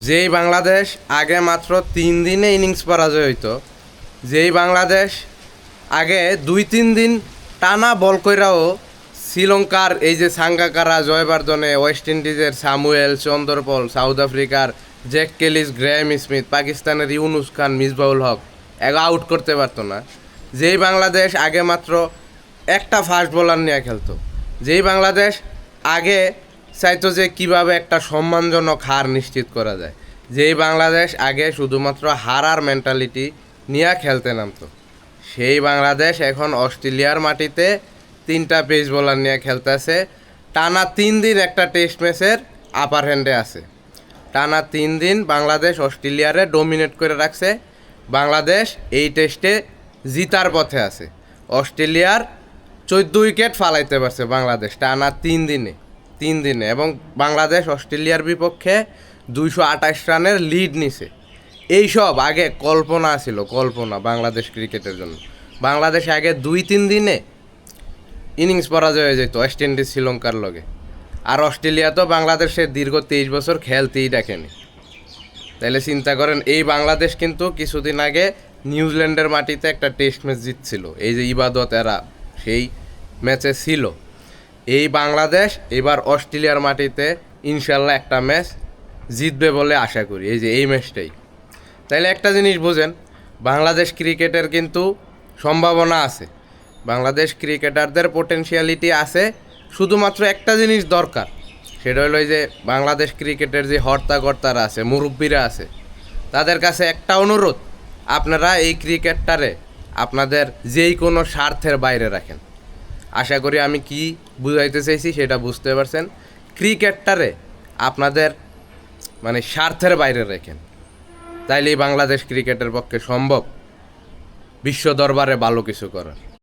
যেই বাংলাদেশ আগে মাত্র 3 দিনে ইনিংস পরাজয় হইতো, যেই বাংলাদেশ আগে 2-3 দিন টানা বল কইরাও শ্রীলঙ্কার এই যে সাঙ্গাকারা, জয়বর্ধনে, ওয়েস্ট ইন্ডিজের সামুয়েল, চন্দ্রপল, সাউথ আফ্রিকার জ্যাক কেলিস, গ্র্যাহাম স্মিথ, পাকিস্তানের ইউনুস খান, মিসবাউল হক আউট করতে পারতো না। যেই বাংলাদেশ আগে মাত্র একটা ফাস্ট বোলার নিয়ে খেলতো, যেই বাংলাদেশ আগে চাইতো যে কিভাবে একটা সম্মানজনক হার নিশ্চিত করা যায়, যেই বাংলাদেশ আগে শুধুমাত্র হারার মেন্টালিটি নিয়ে খেলতে নামতো, সেই বাংলাদেশ এখন অস্ট্রেলিয়ার মাটিতে 3টা পেস বোলার নিয়ে খেলতেছে। টানা 3 দিন একটা টেস্ট ম্যাচের আপার হ্যান্ডে আছে। টানা 3 দিন বাংলাদেশ অস্ট্রেলিয়ারে ডোমিনেট করে রাখছে। বাংলাদেশ এই টেস্টে জিতার পথে আছে। অস্ট্রেলিয়ার 14 উইকেট ফালাইতে পারছে বাংলাদেশ টানা 3 দিনে এবং বাংলাদেশ অস্ট্রেলিয়ার বিপক্ষে 228 রানের লিড নিছে। এইসব আগে কল্পনা ছিল, কল্পনা বাংলাদেশ ক্রিকেটের জন্য। বাংলাদেশ আগে 2-3 দিনে ইনিংস পরাজয় হয়ে যেত ওয়েস্ট ইন্ডিজ, শ্রীলঙ্কার লগে। আর অস্ট্রেলিয়া তো বাংলাদেশের দীর্ঘ 23 বছর খেলতেই দেখেনি। তাইলে চিন্তা করেন, এই বাংলাদেশ কিন্তু কিছুদিন আগে নিউজিল্যান্ডের মাটিতে একটা টেস্ট ম্যাচ জিতছিল, এই যে ইবাদত এরা সেই ম্যাচে ছিল। এই বাংলাদেশ এবার অস্ট্রেলিয়ার মাটিতে ইনশাল্লাহ একটা ম্যাচ জিতবে বলে আশা করি, এই যে এই ম্যাচটাই। তাইলে একটা জিনিস বোঝেন, বাংলাদেশ ক্রিকেটের কিন্তু সম্ভাবনা আছে, বাংলাদেশ ক্রিকেটারদের পোটেনশিয়ালিটি আছে। শুধুমাত্র একটা জিনিস দরকার, সেটা হলো যে বাংলাদেশ ক্রিকেটের যে হর্তাকর্তারা আছে, মুরব্বীরা আছে, তাদের কাছে একটা অনুরোধ, আপনারা এই ক্রিকেটটারে আপনাদের যেই কোনো স্বার্থের বাইরে রাখেন। আশা করি আমি কি বুঝাইতে চাইছি সেটা বুঝতে পারছেন। ক্রিকেটটারে আপনাদের স্বার্থের বাইরে রাখেন, তাইলেই বাংলাদেশ ক্রিকেটের পক্ষে সম্ভব বিশ্ব দরবারে ভালো কিছু করার।